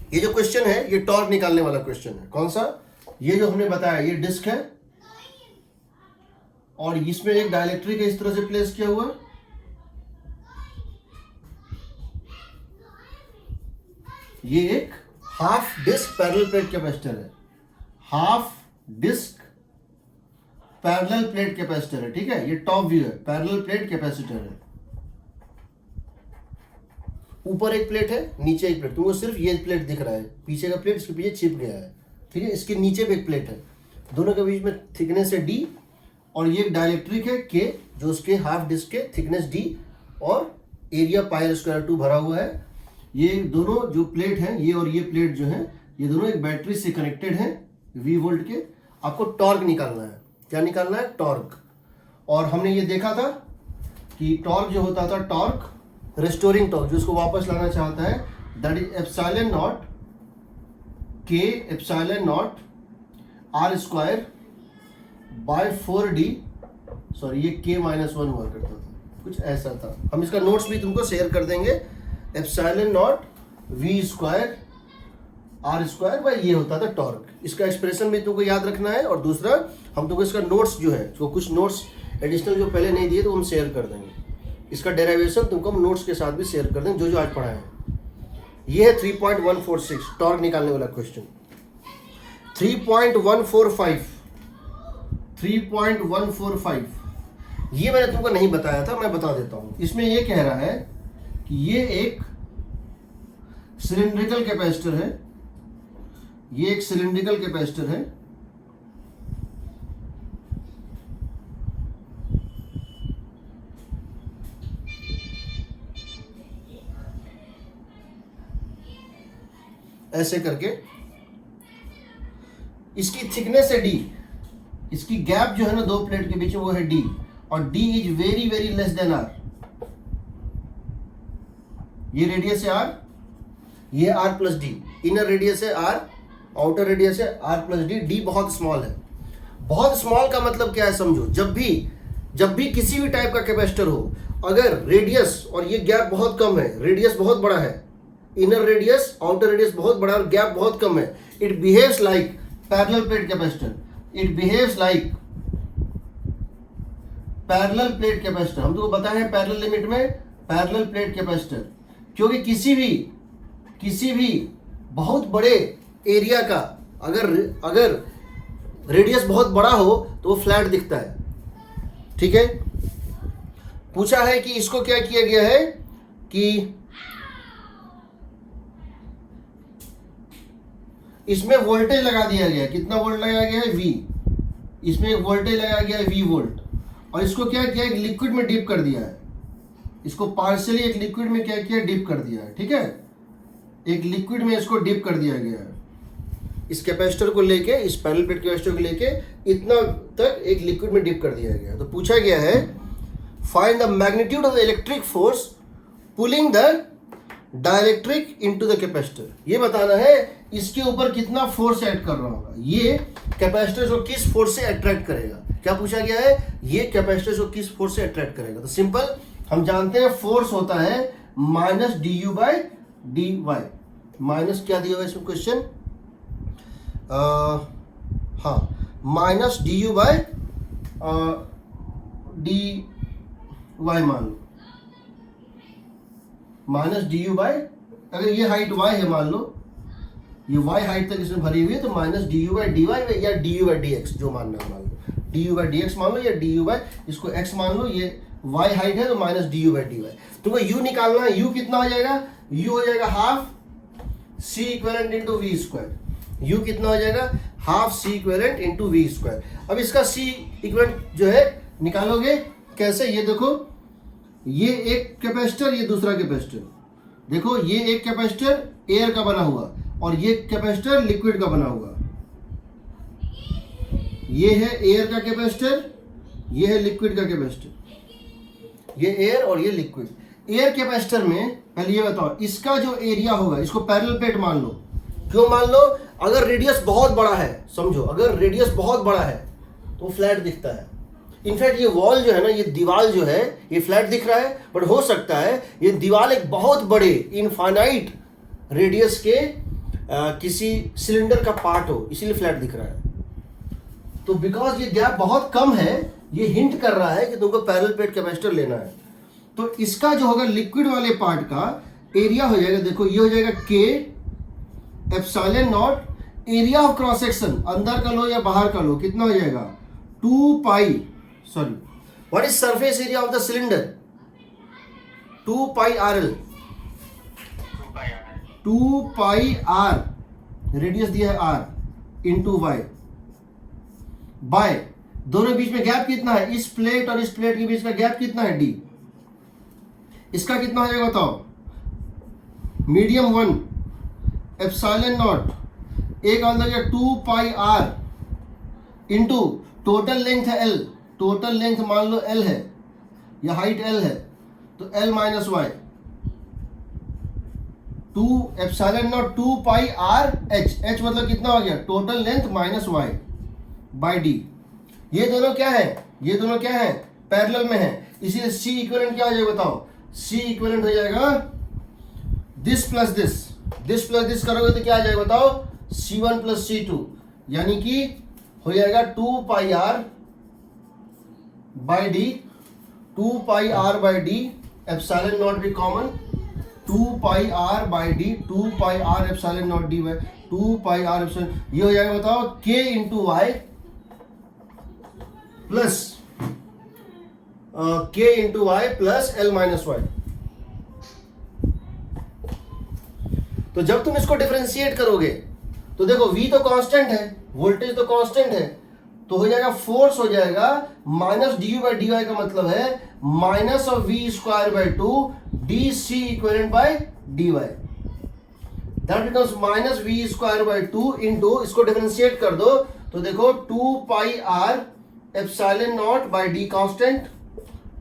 ये जो क्वेश्चन है ये टॉर्क निकालने वाला क्वेश्चन है। कौन सा? ये जो हमने बताया ये डिस्क है और इसमें एक डाइलेक्ट्रिक इस तरह से प्लेस किया हुआ है, ये एक half disc parallel plate capacitor है, half disc parallel plate capacitor है। ठीक है, ये टॉप व्यू है, पैरेलल प्लेट कैपेसिटर है। ऊपर एक प्लेट है, नीचे एक प्लेट, तुमको सिर्फ ये प्लेट दिख रहा है, पीछे का प्लेट इसके पीछे छिप गया है। ठीक है, इसके नीचे भी एक प्लेट है, दोनों के बीच में थिकनेस है डी और ये एक डाइलेक्ट्रिक है के जो उसके हाफ डिस्क के थिकनेस डी और एरिया πr²2 भरा हुआ है। ये दोनों जो प्लेट हैं, ये और ये प्लेट जो है, ये दोनों एक बैटरी से कनेक्टेड हैं V वोल्ट के। आपको टॉर्क निकालना है। क्या निकालना है? टॉर्क। और हमने ये देखा था कि टॉर्क जो होता था, टॉर्क रिस्टोरिंग टॉर्क, जो उसको वापस लाना चाहता है, that is epsilon naught K epsilon naught r² by 4d, sorry ये k-1 हुआ करता था, कुछ ऐसा था। हम इसका नोट्स भी तुमको शेयर कर देंगे। Epsilon not v² r² bye ये होता था टॉर्क। इसका एक्सप्रेशन भी तुमको याद रखना है। और दूसरा, हम तुमको इसका नोट्स जो है, तो कुछ नोट्स एडिशनल जो पहले नहीं दिए तो हम शेयर कर देंगे। इसका डेरिवेशन तुमको हम नोट्स के साथ भी शेयर कर देंगे, जो आज पढ़ा है। ये है 3.146 टॉर्क निकालने वाला क्वेश्चन। 3.145 ये मैंने तुमको नहीं बताया था, मैं बता देता हूं। इसमें ये कह रहा है कि ये एक सिलिंड्रिकल कैपेसिटर है, ये एक सिलिंड्रिकल कैपेसिटर है, ऐसे करके इसकी थिकनेस है डी, इसकी गैप जो है ना दो प्लेट के बीच में वो है डी, और D is very very less than R. ये रेडियस है आर, ये R plus D, inner radius है आर, आउटर रेडियस है आर प्लस डी। डी बहुत स्मॉल है। बहुत स्मॉल का मतलब क्या है समझो, जब भी किसी भी टाइप का कैपेसिटर हो, अगर रेडियस और ये गैप बहुत कम है, रेडियस बहुत बड़ा है, इनर रेडियस आउटर रेडियस बहुत बड़ा है और गैप बहुत कम है, it behaves like parallel plate capacitor, it behaves like parallel plate capacitor. हम तुमको बताए हैं पैरेलल लिमिट में पैरेलल प्लेट कैपेसिटर, क्योंकि किसी भी बहुत बड़े एरिया का अगर रेडियस बहुत बड़ा हो तो वो फ्लैट दिखता है। ठीक है, पूछा है कि इसको क्या किया गया है कि इसमें वोल्टेज लगा दिया गया है। कितना वोल्ट लगाया गया है? V। इसमें एक वोल्टेज लगाया गया है V वोल्ट, और इसको क्या किया, एक लिक्विड में डिप कर दिया है। इसको पार्शियली एक लिक्विड में क्या किया, डिप कर दिया है। ठीक है, एक लिक्विड में इसको डिप कर दिया गया है। इस कैपेसिटर को लेके, इस पैरेलल प्लेट कैपेसिटर को लेके इतना तक एक लिक्विड में डिप कर दिया गया। तो पूछा गया है find the magnitude of the electric force pulling the dielectric into the capacitor. ये बताना है इसके ऊपर कितना फोर्स ऐड कर रहा होगा, ये कैपेसिटर को किस फोर्स से अट्रैक्ट करेगा। क्या पूछा गया है? ये कैपेसिटर को किस फोर्स से अट्रैक्ट करेगा। तो सिंपल, हम जानते हैं फोर्स होता है minus du by dy। Minus क्या दिया हुआ है इसमें क्वेश्चन? हाँ, माइनस du बाय dy मान लो, माइनस du बाय, अगर ये हाइट y है मान लो, ये y हाइट तक इसमें भरी हुई है, तो माइनस du बाय dy या du बाय dx जो मानना है मान लो, du बाय dx मान लो या du बाय इसको x मान लो। ये y हाइट है तो माइनस du बाय dy। तुमको u निकालना है। u कितना हो जाएगा? u हो जाएगा half c equivalent into V square. u कितना हो जाएगा? Half c equivalent into V square. अब इसका c इक्विवेलेंट जो है निकालोगे कैसे? ये देखो, ये एक कैपेसिटर, ये दूसरा कैपेसिटर। देखो, ये एक कैपेसिटर एयर का बना हुआ और ये कैपेसिटर लिक्विड का बना हुआ। ये है एयर का कैपेसिटर, ये है लिक्विड का कैपेसिटर। ये एयर और ये लिक्विड। एयर कैपेसिटर में पहले ये बताओ, इसका जो एरिया होगा, इसको पैरेलल प्लेट मान लो। क्यों मान लो? अगर रेडियस बहुत बड़ा है, समझो, अगर रेडियस बहुत बड़ा है तो फ्लैट दिखता है। इनफैक्ट ये वॉल जो है ना, ये दीवार जो है, ये फ्लैट दिख रहा है, बट हो सकता है ये दीवार एक बहुत बड़े इनफाइनाइट रेडियस के किसी सिलेंडर का पार्ट हो, इसीलिए फ्लैट दिख रहा है। तो बिकॉज ये गैप बहुत कम है, ये हिंट कर रहा है कि तुमको पैरेलल प्लेट कैपेसिटर लेना है। तो इसका जो होगा लिक्विड वाले पार्ट का एरिया हो जाएगा, देखो ये हो जाएगा के epsilon not, area of cross section अंदर का लो या बाहर का लो, कितना हो जाएगा 2 pi, sorry what is surface area of the cylinder, 2 pi R L, 2 pi R, radius दिया है आर इंटू वाई, बाय दोनों बीच में गैप कितना है, इस प्लेट और इस प्लेट के बीच का गैप कितना है डी, इसका कितना हो जाएगा बताओ, मीडियम 1 एप्सिलॉन नॉट, एक अंदर गया 2 pi R into total length है एल, टोटल लेंथ मान लो एल है या हाइट एल है, तो L minus Y, 2 epsilon naught 2 pi R H, H मतलब कितना हो गया total length minus Y by D. ये दोनों क्या है, ये दोनों क्या है पैरेलल में है, इसीलिए सी इक्विवेलेंट क्या हो जाएगा बताओ, सी इक्विवेलेंट हो जाएगा this plus this, this plus this करोगे तो क्या आ जाएगा बताओ, C1 प्लस C2, यानी कि हो जाएगा 2 pi R by D, 2 pi R by D, epsilon naught भी common, 2 pi R by D, 2 pi R epsilon naught D by 2 pi R epsilon, ये हो जाएगा बताओ K into Y plus K into Y plus L minus Y. तो जब तुम इसको differentiate करोगे तो देखो V तो कांस्टेंट है, वोल्टेज तो कांस्टेंट है, तो हो जाएगा फोर्स हो जाएगा minus D U by D Y, का मतलब है minus of V square by 2 D C equivalent by D Y, that becomes minus V square by 2 into, इसको डिफरेंशिएट कर दो तो देखो 2 pi R epsilon naught by D constant,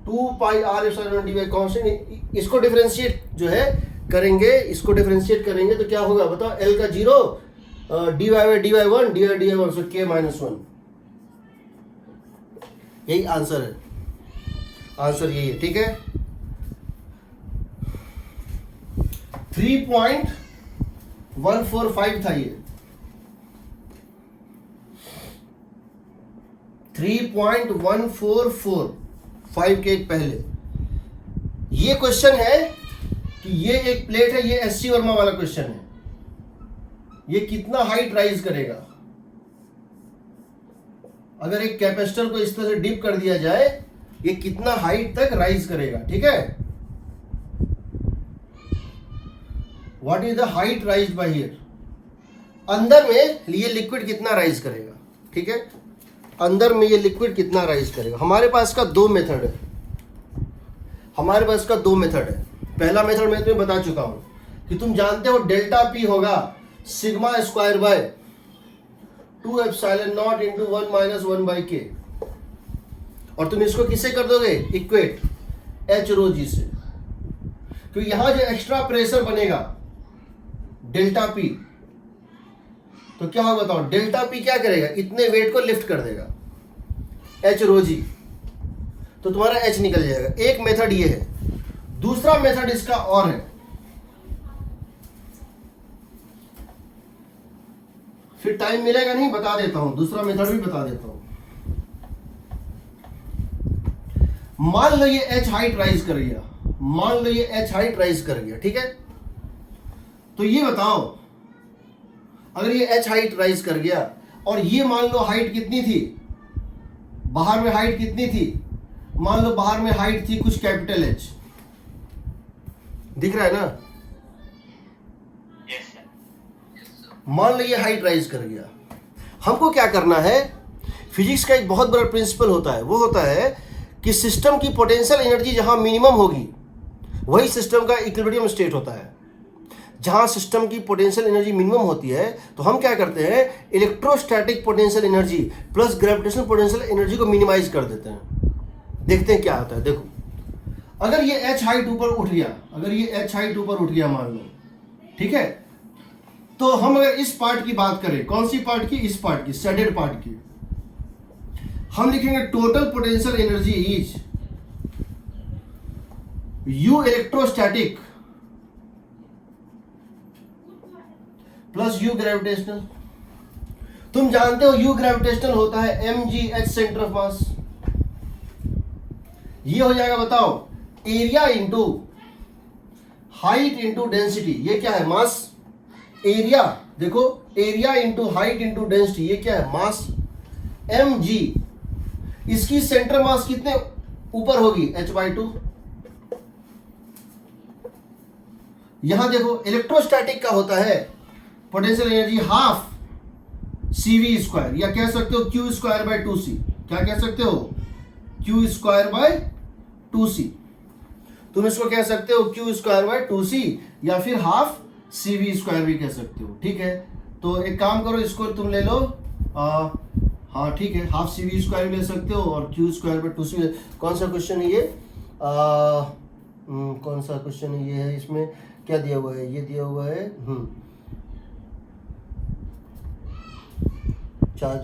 2 pi R epsilon naught D by constant, इसको differentiate जो है करेंगे, इसको डिफरेंशिएट करेंगे तो क्या होगा बताओ, एल का 0, D Y by D Y 1, D Y D Y 1, so K minus 1, यही आंसर है, आंसर यही है, ठीक है। 3.145 था ये, 3.144, 5 के एक पहले। ये क्वेश्चन है कि ये एक प्लेट है, ये एससी वर्मा वाला क्वेश्चन है, ये कितना हाइट राइज करेगा, अगर एक कैपेसिटर को इस तरह से डिप कर दिया जाए ये कितना हाइट तक राइज करेगा, ठीक है। What is the height rise by here, अंदर में ये लिक्विड कितना राइज करेगा, ठीक है, अंदर में ये लिक्विड कितना राइज करेगा। हमारे पास का 2 मेथड है, हमारे पास का 2 मेथड है। पहला मेथड मैं तुम्हें बता चुका हूं कि तुम जानते हो डेल्टा पी होगा sigma square bye 2 epsilon not into 1 minus 1 by के, और तुम इसको किससे कर दोगे इक्वेट, एच रो जी से, क्योंकि यहां जो एक्स्ट्रा प्रेशर बनेगा डेल्टा पी, तो क्या होगा बताओ, डेल्टा पी क्या करेगा, इतने वेट को लिफ्ट कर देगा, एच रो जी, तो तुम्हारा एच निकल जाएगा। एक मेथड ये है, दूसरा मेथड इसका और है, फिर टाइम मिलेगा नहीं, बता देता हूं, दूसरा मेथड भी बता देता हूं। मान लो ये एच हाइट राइज कर गया, मान लो ये एच हाइट राइज कर गया, ठीक है, तो ये बताओ अगर ये एच हाइट राइज कर गया और ये मान लो हाइट कितनी थी, बाहर में हाइट कितनी थी, मान लो बाहर में हाइट थी कुछ कैपिटल एच, दिख रहा है ना, मान लो ये हाइट राइज कर गया। हमको क्या करना है, फिजिक्स का एक बहुत बड़ा प्रिंसिपल होता है, वो होता है कि सिस्टम की पोटेंशियल एनर्जी जहां मिनिमम होगी वही सिस्टम का इक्विलिब्रियम स्टेट होता है। जहां सिस्टम की पोटेंशियल एनर्जी मिनिमम होती है तो हम क्या करते हैं, electrostatic potential energy plus gravitational potential energy को मिनिमाइज कर देते हैं। देखते हैं क्या होता है। देखो अगर ये एच हाइट ऊपर उठ गया, अगर ये एच हाइट ऊपर उठ गया मान लो, ठीक है, तो हम अगर इस पार्ट की बात करें, कौन सी पार्ट की, इस पार्ट की, शेडेड पार्ट की, हम लिखेंगे total potential energy is you electrostatic plus you gravitational. तुम जानते हो यू ग्रेविटेशनल होता है mgh सेंटर ऑफ मास। ये हो जाएगा, बताओ, area into height into density. ये क्या है? मास। एरिया देखो, area into height into density, ये क्या है? मास। mg, इसकी सेंटर मास कितने ऊपर होगी? h/2। यहां देखो, इलेक्ट्रोस्टैटिक का होता है पोटेंशियल एनर्जी हाफ cv², या कह सकते हो q²/2c। क्या कह सकते हो? q²/2c। तुम इसको कह सकते हो q²/2c, या फिर हाफ cv² भी कह सकते हो। ठीक है, तो एक काम करो, इसको तुम ले लो, हाँ ठीक है, हाफ cv² भी ले सकते हो और q²/2c। कौन सा क्वेश्चन है ये? कौन सा क्वेश्चन है ये? है इसमें क्या दिया हुआ है? ये दिया हुआ है चार्ज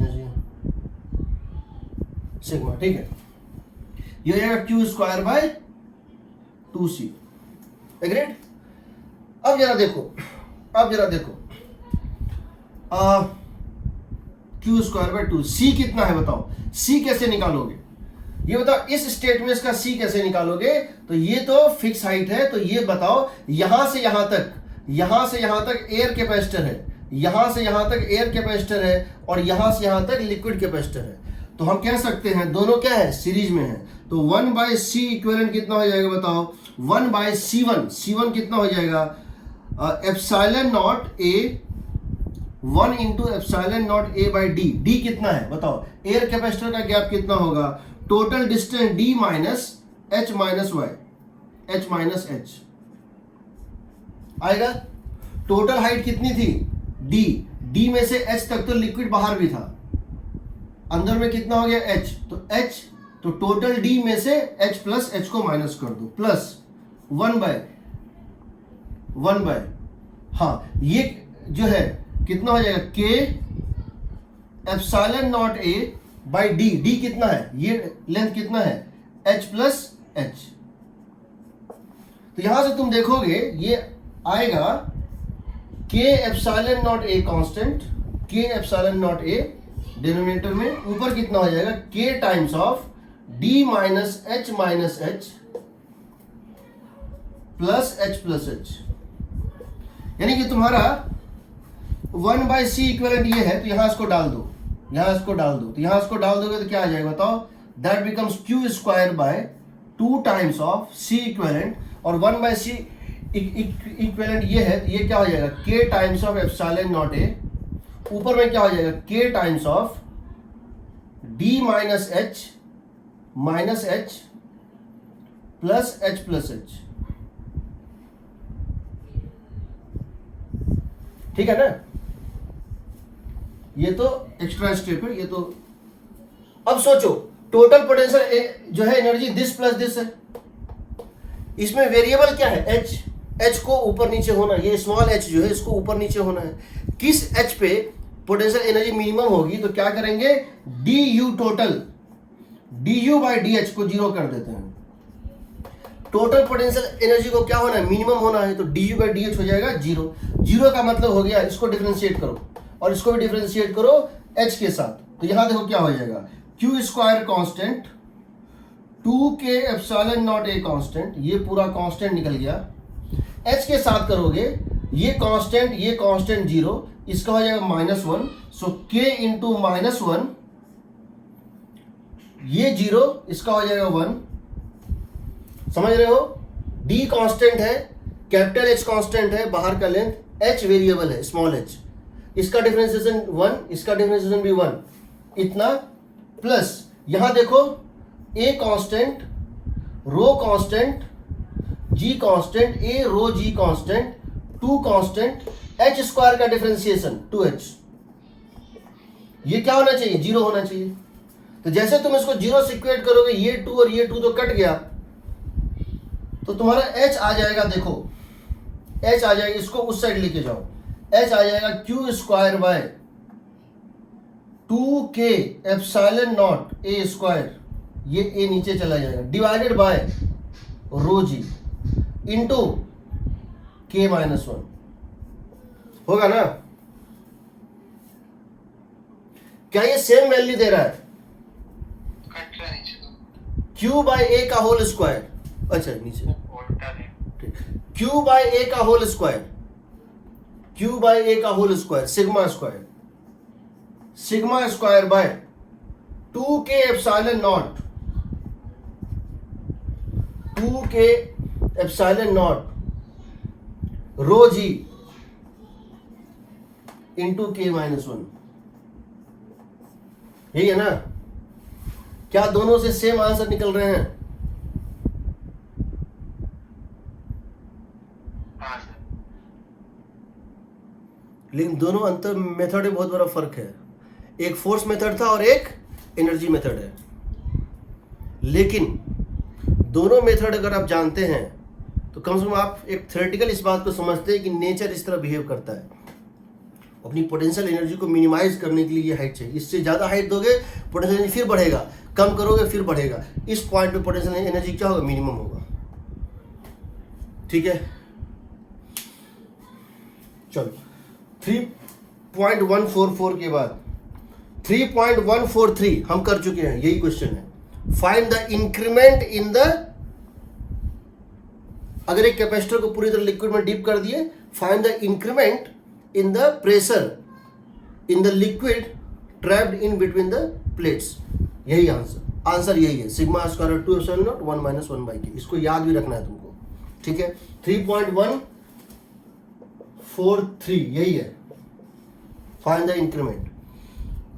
सिग्मा। ठीक है, ये हो जाएगा q²/2c। एग्रीड? अब जरा देखो, q²/2, c कितना है बताओ? c कैसे निकालोगे? ये बताओ, इस स्टेट में इसका c कैसे निकालोगे? तो ये तो फिक्स हाइट है, तो ये बताओ, यहां से यहां तक एयर कैपेसिटर है, यहां से यहां तक एयर कैपेसिटर है, और यहां से यहां तक लिक्विड कैपेसिटर है। तो हम कह सकते हैं दोनों क्या है? सीरीज में है। तो 1/c इक्विवेलेंट कितना हो जाएगा बताओ? 1/c1, c1 कितना हो जाएगा? ε0 a 1 इंटू ε0 a/d। d कितना है बताओ? एयर कैपेसिटर का गैप कितना होगा? Total distance d minus h minus y, h minus h आएगा। टोटल हाइट कितनी थी? d में से h तक तो लिक्विड बाहर भी था, अंदर में कितना हो गया? h। h तो टोटल d में से h प्लस h को माइनस कर दो, प्लस 1/, हाँ, ये जो है कितना हो जाएगा? k ε0 a/d। d कितना है? ये लेंथ कितना है? h plus h। तो यहां से तुम देखोगे ये आएगा k ε0 a constant, k ε0 a denominator में, ऊपर कितना हो जाएगा? k times of d minus h plus h plus h। यानी कि तुम्हारा 1/c इक्विवेलेंट ये है, तो यहां इसको डाल दो, तो यहां इसको डाल दोगे तो क्या आ जाएगा बताओ? That becomes q²/2 times of c equivalent, और 1/c इक्विवेलेंट ये है, तो ये क्या हो जाएगा? k टाइम्स ऑफ ε0 a, ऊपर में क्या हो जाएगा? k times of d minus h plus h plus h। ठीक है ना? ये तो एक्स्ट्रा स्टेप है, ये तो। अब सोचो, टोटल पोटेंशियल जो है एनर्जी दिस प्लस दिस है, इसमें वेरिएबल क्या है? h को ऊपर नीचे होना, ये स्मॉल h जो है इसको ऊपर नीचे होना है। किस h पे पोटेंशियल एनर्जी मिनिमम होगी? तो क्या करेंगे? du टोटल, du/dh को जीरो कर देते हैं। टोटल पोटेंशियल एनर्जी को क्या होना है? मिनिमम होना है, तो du/dh हो जाएगा जीरो। जीरो का मतलब हो गया, इसको डिफरेंशिएट करो और इसको भी डिफरेंशिएट करो h के साथ, तो यहां देखो क्या हो जाएगा? q² constant, 2k ε0 a constant, ये पूरा कांस्टेंट निकल गया। h के साथ करोगे, ये कांस्टेंट जीरो, इसका हो जाएगा -1, सो k इंटू -1, ये जीरो, इसका हो जाएगा 1। समझ रहे हो? d कांस्टेंट है, कैपिटल H कांस्टेंट है, बाहर का लेंथ, h वेरिएबल है, स्मॉल h, इसका डिफरेंशिएशन 1, इसका डिफरेंशिएशन भी 1, इतना, प्लस यहां देखो a constant, rho constant, g constant, a rho g constant, 2 constant, h² का डिफरेंशिएशन 2h। ये क्या होना चाहिए? जीरो होना चाहिए। तो जैसे तुम इसको जीरो से इक्वेट करोगे, ये 2 और ये 2 तो कट गया, तो तुम्हारा h आ जाएगा, देखो h आ जाएगा, इसको उस साइड लेके जाओ, h आ जाएगा q²/2k ε0 a², ये a नीचे चला जाएगा, divided by rho G into k-1 होगा ना? क्या ये सेम वैल्यू दे रहा है? क्यू बाय ए का होल स्क्वायर, अच्छा नीचे क्यू बाय ए का whole square, Q by A का whole square sigma square, sigma square by 2k epsilon naught, 2k epsilon naught rho G into k minus 1। यही है ना? क्या दोनों से सेम आंसर निकल रहे हैं? हाँ सर। लेकिन दोनों अंतर मेथड में बहुत बड़ा फर्क है। एक फोर्स मेथड था और एक एनर्जी मेथड है। लेकिन दोनों मेथड अगर आप जानते हैं तो कम से कम आप एक थ्योरेटिकल इस बात को समझते हैं कि नेचर इस तरह बिहेव करता है। अपनी पोटेंशियल एनर्जी को मिनिमाइज करने के लिए ये हाइट चाहिए। इससे ज़्यादा हाइट दोगे पोटेंशियल एनर्जी फिर बढ़ेगा, कम करोगे फिर बढ़ेगा। इस पॉइंट पे पोटेंशियल एनर्जी क्या होगा? मिनिमम होगा। ठीक है, चलो 3.144 के बाद 3.143 हम कर चुके हैं। यही क्वेश्चन है, find the increment in the, अगर एक कैपेसिटर को पूरी तरह लिक्विड में डीप कर दिए, find the increment in the pressure in the liquid trapped in between the plates। यही आंसर यही है, sigma square 2 epsilon not 1 minus 1 by के। इसको याद भी रखना है तुमको। ठीक है, 3.143 यही है, फाइंड द इंक्रीमेंट।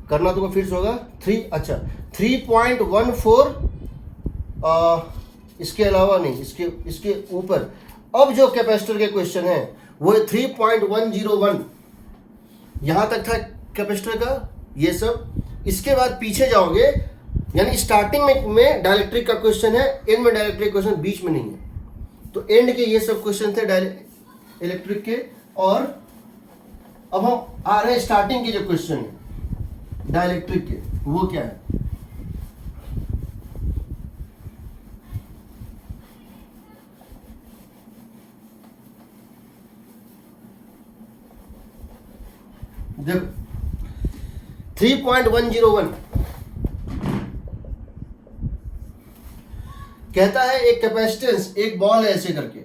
करना तुमको फिर से होगा 3, अच्छा 3.14 इसके अलावा नहीं, इसके ऊपर अब जो कैपेसिटर के क्वेश्चन है वो 3.101 यहां तक था कैपेसिटर का ये सब। इसके बाद पीछे जाओगे, यानी स्टार्टिंग में डाइलेक्ट्रिक का क्वेश्चन है, एंड में डाइलेक्ट्रिक क्वेश्चन बीच में नहीं है। तो एंड के ये सब क्वेश्चन थे इलेक्ट्रिक के, और अब हम आ रहे हैं स्टार्टिंग के जो क्वेश्चन है डाइलेक्ट्रिक के, वो क्या है? देखो 3.101 कहता है एक कैपेसिटेंस, एक बॉल है ऐसे करके,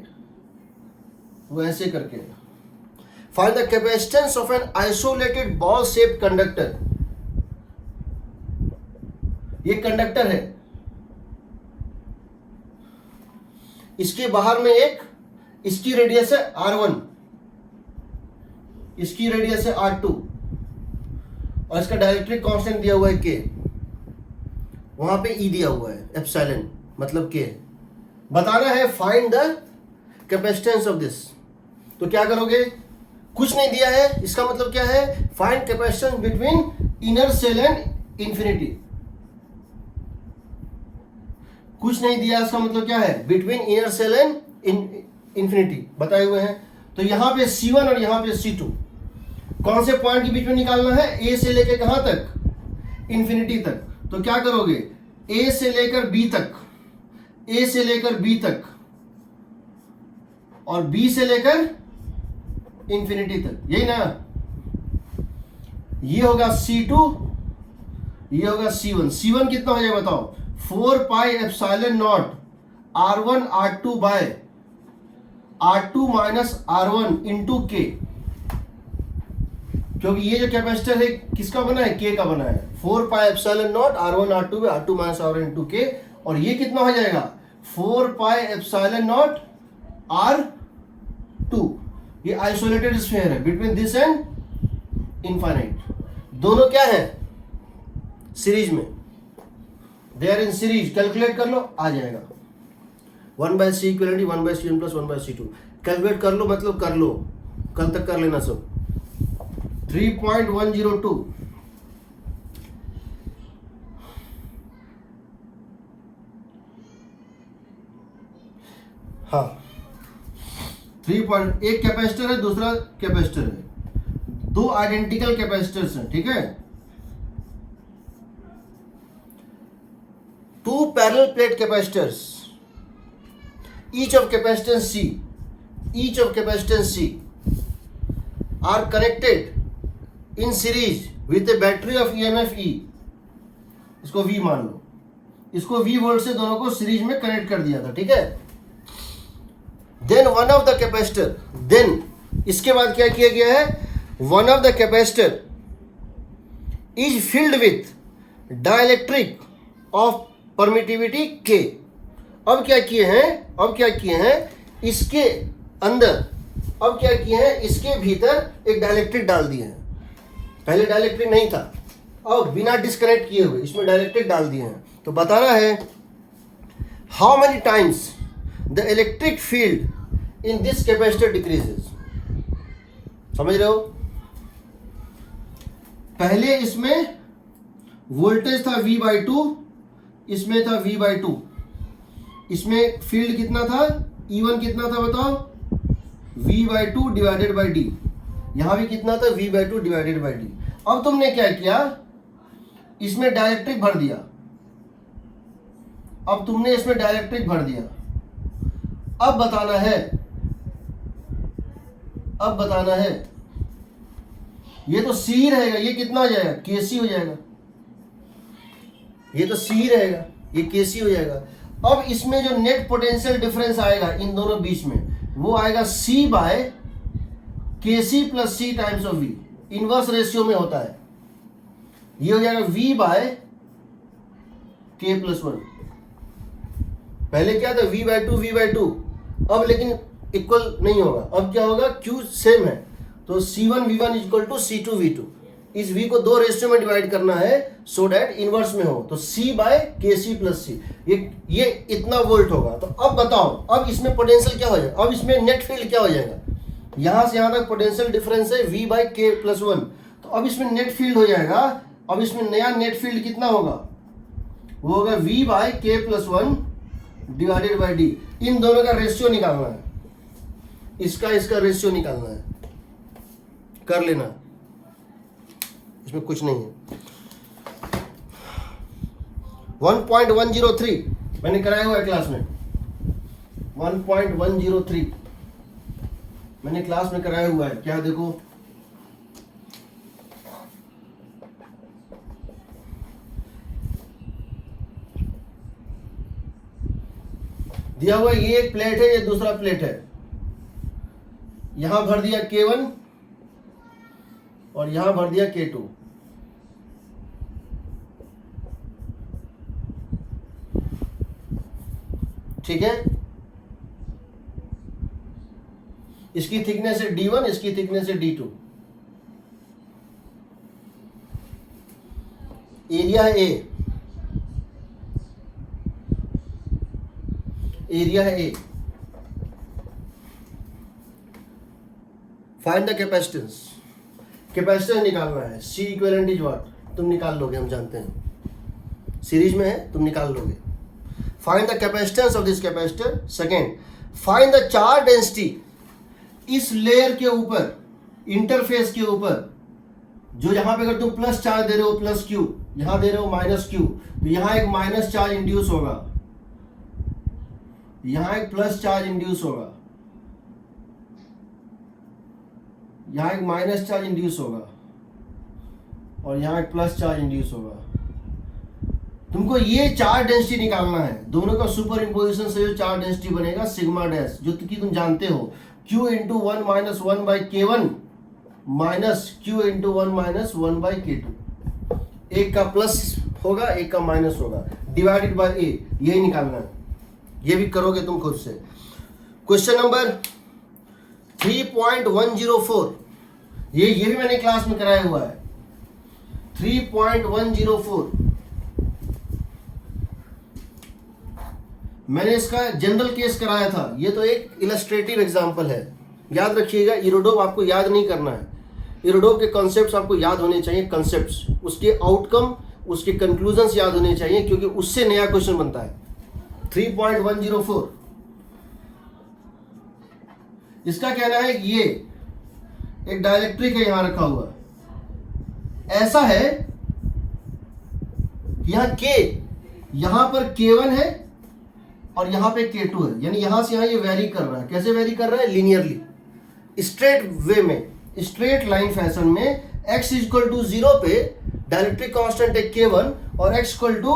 वो ऐसे करके, find the capacitance of an isolated ball shape conductor. ये कंडक्टर है, इसके बाहर में एक, इसकी रेडियस है R1, इसकी रेडियस है R2, और इसका डाइलेक्ट्रिक कांस्टेंट दिया हुआ है K, वहां पे E दिया हुआ है एप्सिलॉन मतलब K। बताना है find the capacitance of this. तो क्या करोगे? कुछ नहीं दिया है, इसका मतलब क्या है? Find capacitance between inner shell and infinity. कुछ नहीं दिया, इसका मतलब क्या है? Between inner shell and infinity बताए हुए हैं। तो यहां पे C1 और यहां पे C2 कौन से पॉइंट के बीच में निकालना है? A से लेकर कहां तक? इंफिनिटी तक। तो क्या करोगे? A से लेकर B तक, A से लेकर B तक, और B से लेकर इंफिनिटी तक, यही ना? ये होगा C2, ये होगा C1। C1 कितना हो जाएगा बताओ? 4 pi epsilon naught R1 R2 by R2 minus R1 into K, क्योंकि ये जो कैपेसिटर है किसका बना है? K का बना है। 4 pi epsilon naught R1 R2 by R2 minus R1 into K, और ये कितना हो जाएगा? 4 पाई एप्सिलॉन नॉट R2। ये आइसोलेटेड स्फीयर है बिटवीन दिस एंड इनफाइनाइट। दोनों क्या है? सीरीज में, they are in series. Calculate कर लो, आ जाएगा 1/c equality 1/c1 plus 1/c2। Calculate कर लो मतलब कर लो, कल तक कर लेना सब। 3.102 हाँ 3. एक कैपेसिटर है, दूसरा कैपेसिटर है, दो आइडेंटिकल कैपेसिटर्स हैं। ठीक है, 2 parallel plate capacitors, each of capacitance C are connected in series with A battery of EMF E, इसको V मान लो, इसको V वोल्ट से दोनों को सीरीज में कनेक्ट कर दिया था, ठीक है। Then one of the capacitor, then इसके बाद क्या किया गया है, one of the capacitor is filled with dielectric of permittivity K। अब क्या किए हैं, इसके अंदर अब क्या किए हैं, इसके भीतर एक डाइलेक्ट्रिक डाल दिए हैं। पहले डाइलेक्ट्रिक नहीं था, अब बिना डिस्कनेक्ट किए हुए इसमें डाइलेक्ट्रिक डाल दिए हैं। तो बताना है how many times the electric field in this capacitor decreases. समझ रहे हो, पहले इसमें वोल्टेज था V/2, इसमें था V/2, इसमें फील्ड कितना था, E1 कितना था बताओ, V/2 डिवाइडेड बाई डी, यहां भी कितना था, V/2 डिवाइडेड बाई डी। अब तुमने क्या किया, इसमें डाइलेक्ट्रिक भर दिया, अब तुमने इसमें डाइलेक्ट्रिक भर दिया। अब बताना है ये तो C ही रहेगा, ये कितना हो जाएगा, KC हो जाएगा, ये तो C ही रहेगा, ये KC हो जाएगा। अब इसमें जो नेट पोटेंशियल डिफरेंस आएगा इन दोनों बीच में, वो आएगा C by KC plus C times of V, inverse ratio में होता है। ये हो जाएगा V बाय K प्लस 1। पहले क्या था, V/2, अब लेकिन इक्वल नहीं होगा, अब क्या होगा, Q सेम है, तो C1V1 इक्वल टू C2V2। इस V को दो रेशियो में डिवाइड करना है सो डैट इनवर्स में हो, तो C by KC plus C, ये इतना वोल्ट होगा। तो अब बताओ, अब इसमें पोटेंशियल क्या हो जाएगा, अब इसमें नेट फील्ड क्या हो जाएगा, यहां से यहां तक पोटेंशियल डिफरेंस है V बाय K प्लस 1, तो अब इसमें नेट फील्ड हो जाएगा। अब इसमें नया नेट फील्ड कितना होगा, वो होगा V by K plus 1 divided by D. इन दोनों का रेशियो निकालना है, इसका रेशियो निकालना है, कर लेना, इसमें कुछ नहीं है। 1.103 मैंने कराया हुआ है क्लास में, 1.103 मैंने क्लास में कराया हुआ है, क्या देखो, दिया हुआ ये एक प्लेट है, ये दूसरा प्लेट है, यहां भर दिया K1 और यहां भर दिया K2। ठीक है, इसकी थिकनेस है D1, इसकी थिकनेस है D2। एरिया है A, एरिया है A। Find the capacitance, capacitance निकालना है, C इक्विवेलेंट इज व्हाट, तुम निकाल लोगे, हम जानते हैं सीरीज में है, तुम निकाल लोगे। Find the capacitance of this capacitor. Second, find the charge density इस लेयर के ऊपर, इंटरफेस के ऊपर, जो यहां पे अगर तुम प्लस चार्ज दे रहे हो प्लस Q, यहां दे रहे हो माइनस Q, तो यहां एक माइनस चार्ज इंड्यूस होगा, यहां एक प्लस चार्ज इंड्यूस होगा, यहां एक माइनस चार्ज इंड्यूस होगा, और यहां एक प्लस चार्ज इंड्यूस होगा। तुमको ये चार्ज डेंसिटी निकालना है, दोनों का सुपर इम्पोजिशन से जो चार्ज डेंसिटी बनेगा सिग्मा डैश, जो कि तुम जानते हो Q into 1 minus 1 by K1 minus Q into 1 minus 1 by K2। एक का प्लस होगा, एक का माइनस होगा, डिवाइडेड बाई A, यही निकालना है। ये भी करोगे तुम खुद से। क्वेश्चन नंबर 3.104, ये भी मैंने क्लास में कराया हुआ है। 3.104 मैंने इसका जनरल केस कराया था, ये तो एक इलस्ट्रेटिव एग्जांपल है। याद रखिएगा, इरोडोव आपको याद नहीं करना है, इरोडोव के कॉन्सेप्ट्स आपको याद होने चाहिए, कॉन्सेप्ट्स, उसके आउटकम, उसके कंक्लूजन्स याद होने चाहिए, क्योंकि उससे नया क्वेश्चन बनता है। 3.104 इसका कहना है कि ये एक डाइलेक्ट्रिक है, यहां रखा हुआ, ऐसा है कि यहां K, यहां पर K1 है और यहां पे K2 है, यानी यहां से यहां ये वेरी कर रहा है। कैसे वेरी कर रहा है, लीनियरली, स्ट्रेट वे में, स्ट्रेट लाइन फैशन में x इक्वल टू 0 पे डाइलेक्ट्रिक कांस्टेंट है K1 और x इक्वल टू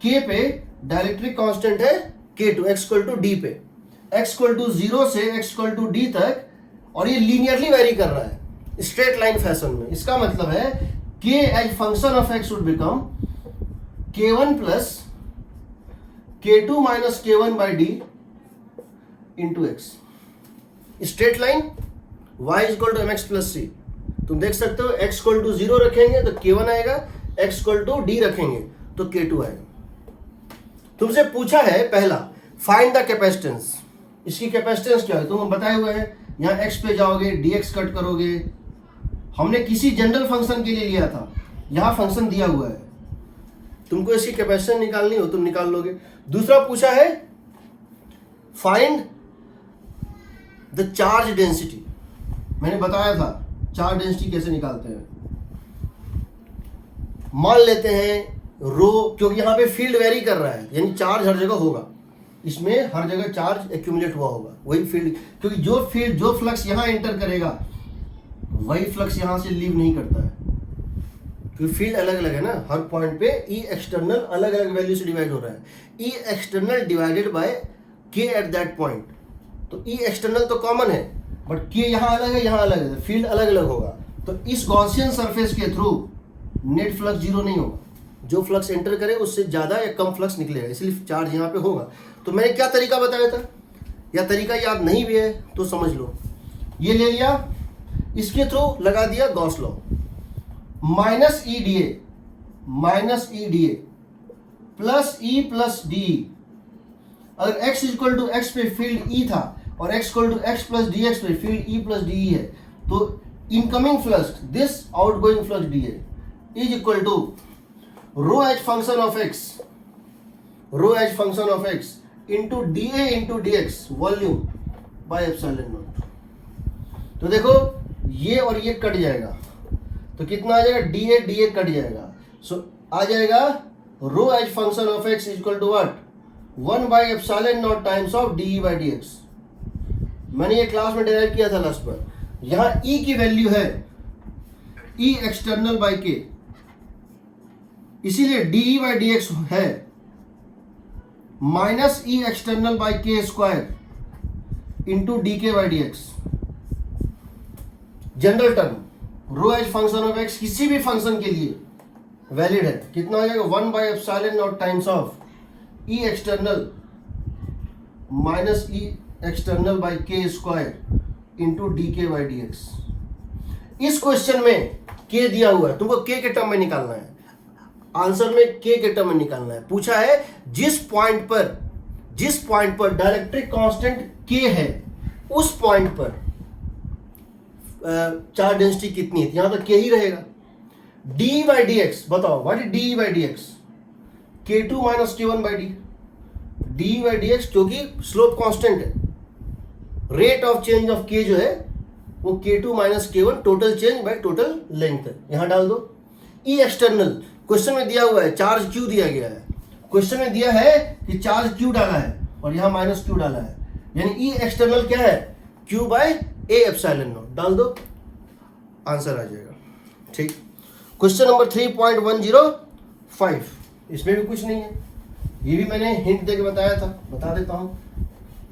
K पे डाइलेक्ट्रिक कांस्टेंट है K2, x equal to D पे, x इक्वल टू 0 से x इक्वल टू D तक, और ये लीनियरली वेरी कर रहा है स्ट्रेट लाइन फैशन में। इसका मतलब है K as function of x would become K1 plus K2 minus K1 by D into X. Straight line y equal to mx plus c। तुम देख सकते हो x इक्वल टू 0 रखेंगे तो K1 आएगा, x इक्वल टू D रखेंगे तो K2 आएगा। तुमसे पूछा है पहला फाइंड द कैपेसिटेंस। इसकी कैपेसिटेंस क्या है तुम बताए हुए हैं, यहाँ x पे जाओगे dx कट करोगे, हमने किसी जनरल फंक्शन के लिए लिया था, यहाँ फंक्शन दिया हुआ है, तुमको इसकी कैपेसिटेंस निकालनी हो तुम निकाल लोगे। दूसरा पूछा है फाइंड द चार्ज डेंसिटी। मैंने बताया था चार्ज डेंसिटी कैसे निकालते हैं। मान लेते हैं रो, क्योंकि यहाँ पे फील्ड वेरी कर रहा है यानी चार्ज हर जगह होगा, इसमें हर जगह चार्ज एक्यूमुलेट हुआ होगा, वही फील्ड, क्योंकि जो फ्लक्स यहाँ एंटर करेगा वही फ्लक्स यहाँ से लीव नहीं करता है, क्योंकि फील्ड अलग अलग है ना, हर पॉइंट पे ई एक्सटर्नल अलग अलग वैल्यू से डिवाइड हो रहा है, ई एक्सटर्नल डिवाइडेड बाय के एट दैट पॉइंट। तो ई एक्सटर्नल तो कॉमन है बट के यहाँ अलग है, यहाँ अलग है, फील्ड अलग अलग होगा। तो इस गॉसियन सरफेस के थ्रू नेट फ्लक्स जीरो नहीं होगा, जो फ्लक्स एंटर करे उससे ज़्यादा या कम फ्लक्स निकलेगा, इसलिए चार्ज यहाँ पे होगा। तो मैंने क्या तरीका बताया था, या तरीका याद नहीं भी है तो समझ लो, ये ले लिया, इसके थ्रू लगा दिया Gauss law, minus E D A plus E plus D. अगर x इक्वल टू एक्स पे फील्ड E था और x equal to X plus D X पे फील्ड E प्लस डी है, तो incoming flux this outgoing flux D A is equal to rho H function of x into D A into D X volume by epsilon naught. तो देखो ये और ये cut जाएगा तो कितना आ जाएगा, डी ए कट जाएगा, सो आ जाएगा rho H function of x equal to what, 1 by epsilon naught times of D E by D X. मैंने ये क्लास में डिराइव किया था लास्ट पर। यहाँ E की वैल्यू है E एक्सटर्नल बाई के, इसीलिए D E by D X है minus E external by K square into D K by D X. General term rho H function of x किसी भी function के लिए valid है, कितना हो जाएगा 1 by epsilon naught times of E external minus E external by K square into D K by D x. इस question में के दिया हुआ है, तुमको के टर्म में निकालना है, आंसर में के टर्म में निकालना है। पूछा है जिस पॉइंट पर डाइलेक्ट्रिक कांस्टेंट के है उस पॉइंट पर चार्ज डेंसिटी कितनी है, यहां तो के ही रहेगा। डी बाई डी एक्स बताओ, what is D by D x, K2 minus K1 by D, D by D x क्योंकि स्लोप कांस्टेंट है, rate of change of K जो है वो K2 minus K1 total change by total length है, यहां डाल दो। E एक्सटर्नल क्वेश्चन में दिया हुआ है, चार्ज Q दिया गया है, क्वेश्चन में दिया है कि चार्ज Q डाला है और यहां माइनस Q डाला है, यानी E एक्सटर्नल क्या है Q by A epsilon naught, डाल दो आंसर आ जाएगा। ठीक, क्वेश्चन नंबर 3.105, इसमें भी कुछ नहीं है, ये भी मैंने हिंट देके बताया था, बता देता हूं,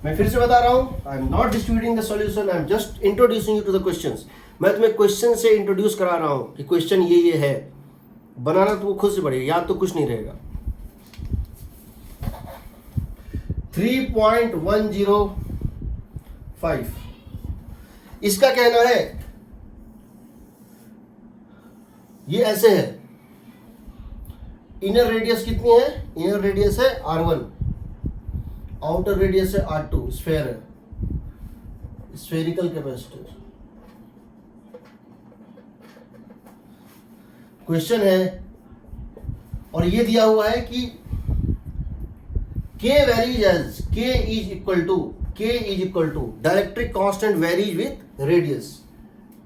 मैं फिर से बता रहा हूं, I am not distributing the solution, I am just introducing you to the questions. मैं तुम्हें क्वेश्चन से इंट्रोड्यूस करा रहा हूं कि क्वेश्चन ये है, बनाना तुमको खुद से पड़ेगा, याद तो कुछ नहीं रहेगा। 3.105 इसका कहना है ये ऐसे है, इनर रेडियस कितनी है, इनर रेडियस है R1, आउटर रेडियस है R2, स्फेयर है, स्फेरिकल कैपेसिटर। क्वेश्चन है और ये दिया हुआ है कि K varies as K is equal to dielectric constant varies with radius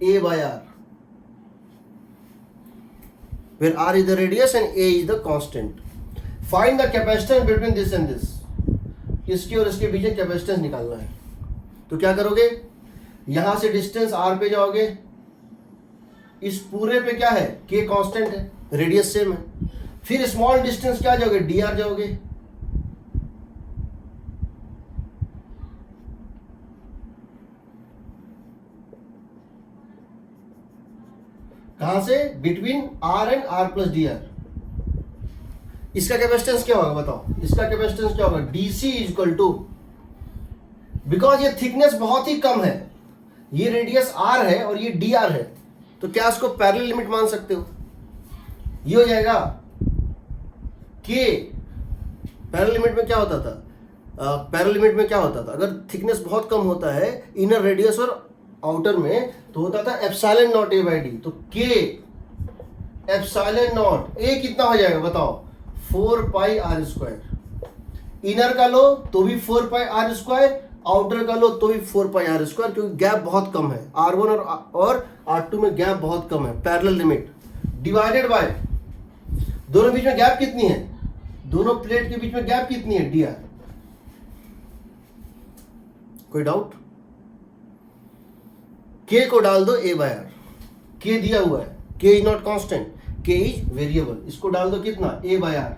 A by R, where R is the radius and A is the constant. Find the capacitance between this and this. इसके और इसके बीच में capacitance निकालना है, तो क्या करोगे, यहां से डिस्टेंस R पे जाओगे, इस पूरे पे क्या है, के कांस्टेंट है, रेडियस सेम है। फिर स्मॉल डिस्टेंस क्या जाओगे, dr जाओगे। कहां से, between r and r plus dr। इसका कैपेसिटेंस क्या होगा बताओ, इसका कैपेसिटेंस क्या होगा, dc इक्वल टू, बिकॉज ये थिकनेस बहुत ही कम है, ये रेडियस r है और ये dr है, तो क्या इसको पैरेलल लिमिट मान सकते हो, ये हो जाएगा के। पैरेलल लिमिट में क्या होता था, पैरेलल लिमिट में क्या होता था, अगर थिकनेस बहुत कम होता है इनर रेडियस और आउटर में, तो होता था epsilon not a by D. तो के एप्सिलॉन नॉट a कितना हो जाएगा बताओ, 4 पाई आर स्क्वायर। इनर का लो तो भी 4 पाई आर स्क्वायर, आउटर का लो तो भी 4 पाई आर स्क्वायर, क्योंकि गैप बहुत कम है, R1 और R2 में गैप बहुत कम है। पैरेलल लिमिट डिवाइडेड बाय, दोनों बीच में गैप कितनी है, दोनों प्लेट के बीच में गैप कितनी है, dr। कोई डाउट, k को डाल दो a बाय आर, k दिया हुआ है, k is not constant, k is variable, इसको डाल दो कितना, a बाय आर।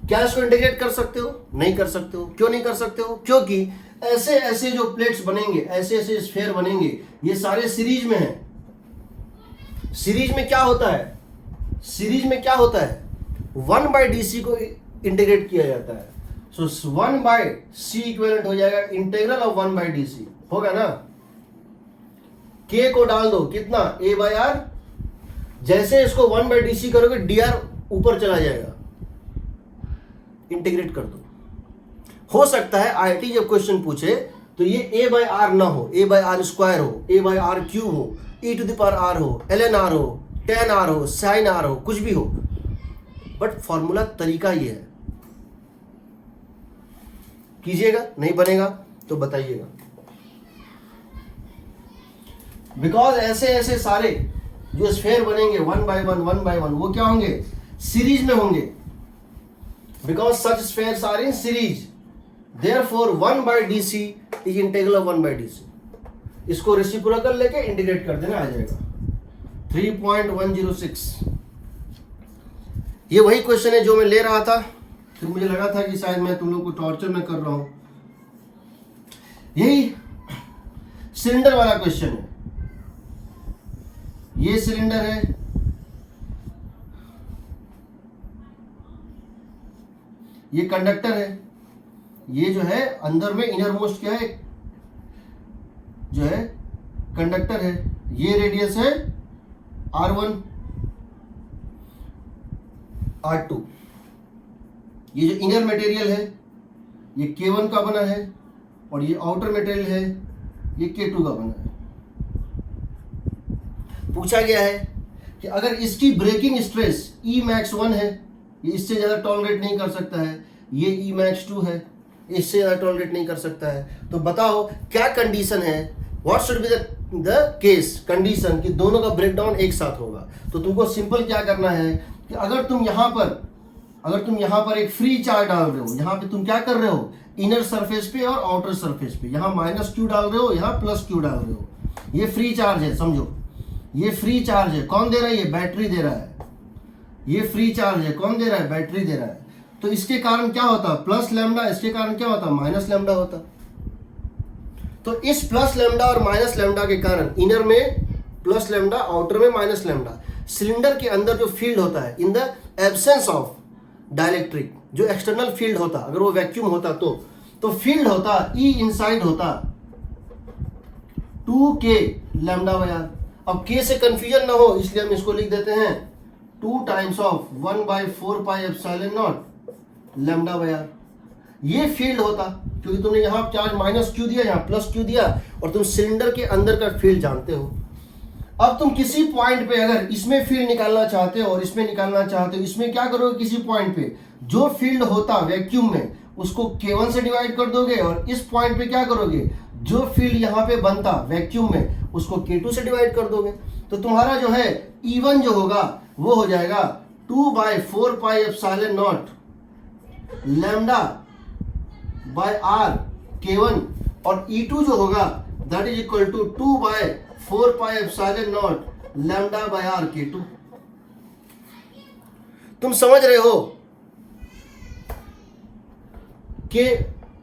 क्या इसको इंटीग्रेट कर सकते हो, नहीं कर सकते हो। क्यों नहीं कर सकते हो, क्योंकि ऐसे ऐसे जो प्लेट्स बनेंगे, ऐसे ऐसे स्फीयर बनेंगे, ये सारे सीरीज में हैं। सीरीज में क्या होता है, सीरीज में क्या होता है, 1 बाई डी सी को इंटीग्रेट किया जाता है। सो 1 बाई सी इक्विवेलेंट हो जाएगा integral of 1 by D C, होगा ना। के को डाल दो कितना, a बाई आर, जैसे इसको 1 बाई डी सी करोगे dr ऊपर चला जाएगा, इंटीग्रेट कर दो। हो सकता है आईआईटी जब क्वेश्चन पूछे तो ये a बाई आर ना हो, a बाई आर स्क्वायर हो, a बाई आर क्यूब हो, e to the power r हो, ln r हो, tan r हो, sin r हो, कुछ भी हो, बट फॉर्मूला तरीका ये है। कीजिएगा, नहीं बनेगा तो बताइएगा। बिकॉज ऐसे ऐसे सारे जो स्फीयर बनेंगे 1 बाय 1 वो क्या होंगे, सीरीज में होंगे। Because such spheres are in series, therefore 1 by D C is integral of 1 by D C. इसको रेसिप्रोकल लेके इंटीग्रेट कर देना, आ जाएगा 3.106। ये वही क्वेश्चन है जो मैं ले रहा था, फिर मुझे लगा था कि शायद मैं तुम लोग को टॉर्चर में कर रहा हूं। यही सिलेंडर वाला क्वेश्चन है। ये सिलेंडर है, ये कंडक्टर है, ये जो है अंदर में इनर मोस्ट क्या है, जो है कंडक्टर है, ये रेडियस है R1 R2। ये जो इनर मटेरियल है ये K1 का बना है और ये आउटर मटेरियल है ये K2 का बना है। पूछा गया है कि अगर इसकी ब्रेकिंग स्ट्रेस E max 1 है, ये इससे ज़्यादा टॉलरेट नहीं कर सकता है, ये E max 2 है, इससे ज़्यादा टॉलरेट नहीं कर सकता है, तो बताओ क्या कंडीशन है, what should be the case condition कि दोनों का ब्रेकडाउन एक साथ होगा। तो तुमको सिंपल क्या करना है कि अगर तुम यहाँ पर एक फ्री चार्ज डाल रहे हो, यहाँ पे तुम क्या कर रहे हो, इनर सरफेस पे और आउटर सरफेस पे, यहाँ -q डाल रहे हो, यहाँ +q डाल रहे हो, ये फ्री चार्ज है, समझो ये फ्री चार्ज है। कौन दे रहा है, ये बैटरी दे रहा है, ये फ्री चार्ज है, कौन दे रहा है, बैटरी दे रहा है। तो इसके कारण क्या होता है, प्लस लैम्डा, इसके कारण क्या होता है, माइनस लैम्डा होता। तो इस प्लस लैम्डा और माइनस लैम्डा के कारण इनर में प्लस लैम्डा, आउटर में माइनस लैम्डा, सिलेंडर के अंदर जो फील्ड होता है in the absence of dielectric, जो एक्सटर्नल फील्ड होता, अगर वो वैक्यूम होता तो फील्ड होता E इनसाइड होता 2k लैम्डा बाय आर। अब k से कंफ्यूजन ना हो इसलिए हम इसको लिख देते हैं 2 times of 1/4 pi epsilon naught lambda by R. ये फील्ड होता, क्योंकि तुमने यहाँ चार्ज -q दिया, यहाँ +q दिया, और तुम सिलेंडर के अंदर का फील्ड जानते हो। अब तुम किसी पॉइंट पे अगर इसमें फील्ड निकालना चाहते हो और इसमें निकालना चाहते हो, इसमें क्या करोगे, किसी पॉइंट पे जो फील्ड होता वैक्यूम में उसको K1 से डिवाइड कर दोगे, और इस पॉइंट पे क्या करोगे, जो फील्ड यहाँ पे बनता वैक्यूम में उसको K2 से डिवाइड कर दोगे। तो तुम्हारा जो है E1 जो होगा वो हो जाएगा 2/4 pi epsilon naught lambda by R K1, और E2 जो होगा that is equal to 2/4 pi epsilon naught lambda by R K2। तुम समझ रहे हो कि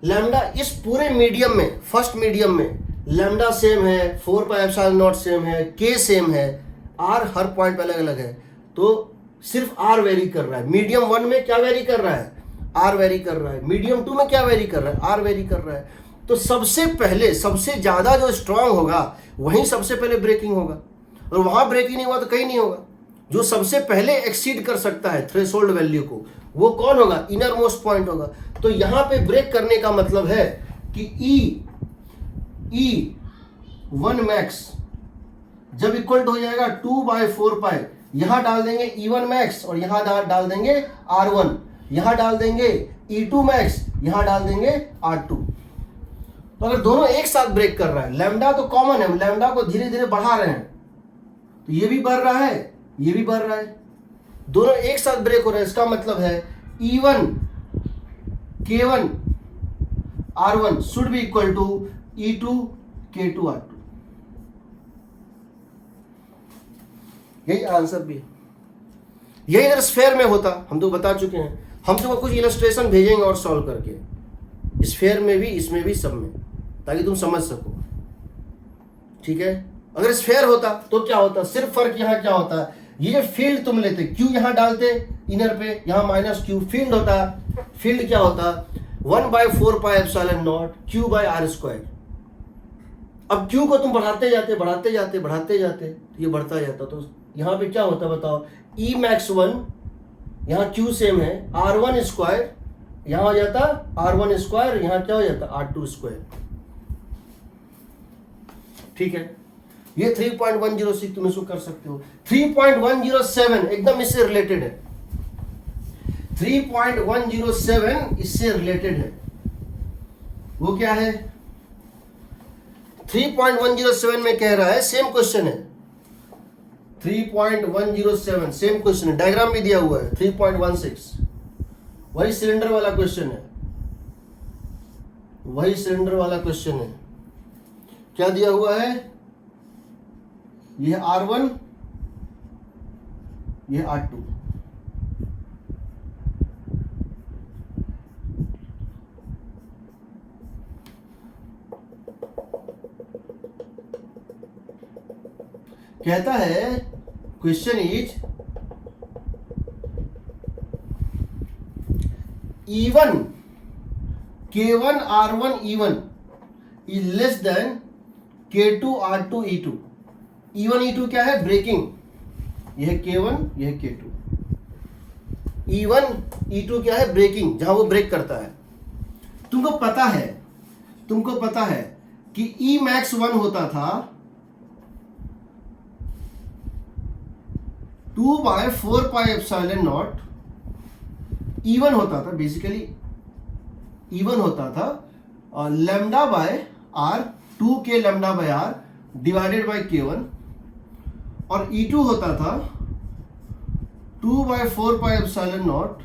लैम्डा इस पूरे मीडियम में, फर्स्ट मीडियम में लैम्डा सेम है, 4 पाई एप्सिलॉन नॉट सेम है, K सेम है, R हर पॉइंट पे अलग अलग है, तो सिर्फ R वेरी कर रहा है। मीडियम 1 में क्या वेरी कर रहा है? R वेरी कर रहा है। मीडियम 2 में क्या वेरी कर रहा है? R वेरी कर रहा है। तो सबसे पहले, सबसे ज्यादा जो स्ट्रांग होगा वहीं सबसे पहले ब्रेकिंग होगा, और वहां ब्रेकिंग नहीं हुआ तो कहीं नहीं होगा। जो सबसे पहले एक्सीड कर सकता है थ्रेशोल्ड वैल्यू को, वो कौन होगा? इनर मोस्ट पॉइंट होगा। तो यहां पे ब्रेक करने का मतलब है कि E1 मैक्स जब इक्वल हो जाएगा 2/4 पाई, यहां डाल देंगे E1 मैक्स और यहां डाल देंगे R1, यहां डाल देंगे E2 मैक्स, यहां डाल देंगे R2। तो अगर दोनों एक साथ ब्रेक कर रहा है, लैम्डा तो कॉमन है, हम लैम्डा को धीरे धीरे बढ़ा रहे हैं, तो ये भी बढ़ रहा है, ये भी बढ़ रहा है, दोनों एक साथ ब्रेक हो रहे हैं। इसका मतलब है E1 K1 R1 should be equal to E2 K2 R2। यही आंसर भी है। यही अगर स्फेयर में होता, हम तो बता चुके हैं, हम तुमको कुछ इलस्ट्रेशन भेजेंगे और सॉल्व करके, स्फेयर में भी, इसमें भी, सब में, ताकि तुम समझ सको। ठीक है, अगर स्फेयर होता तो क्या होता? सिर्फ फर्क यहाँ क्या होता, ये जो फील्ड तुम लेते, क्यू यहाँ डालते इनर पे, यहाँ माइनस क्यू फील्ड होता। फील्ड क्या होता? 1/4 pi epsilon naught Q by R square. अब Q को तुम बढ़ाते जाते बढ़ाते जाते बढ़ाते जाते, तो ये बढ़ता जाता, तो यहाँ पे क्या होता बताओ? E मैक्स 1, यहाँ Q सेम है, R1 स्क्वायर, यहाँ हो जाता R1 स्क्वायर, यहाँ क्या हो जाता? R2 square. ठीक है, ये 3.106 तुम इसको कर सकते हो। 3.107 एकदम इससे रिलेटेड है, 3.107 इससे रिलेटेड है। वो क्या है? 3.107 में कह रहा है, सेम क्वेश्चन है, 3.107 सेम क्वेश्चन है, डायग्राम भी दिया हुआ है। 3.16 वही सिलेंडर वाला क्वेश्चन है, वही सिलेंडर वाला क्वेश्चन है। क्या दिया हुआ है? यह R1, यह R2। कहता है question is E1 K1 R1 E1 is less than K2 R2 E2। E1 E2 क्या है? ब्रेकिंग। यह K1, यह K2। E1 E2 क्या है? ब्रेकिंग, जहां वो ब्रेक करता है। तुमको पता है कि E मैक्स 1 होता था 2/4 पाई एप्सिलॉन नॉट, E1 होता था, बेसिकली E1 होता था lambda by R, 2K lambda by R divided by K1, और E2 होता था 2/4 pi epsilon naught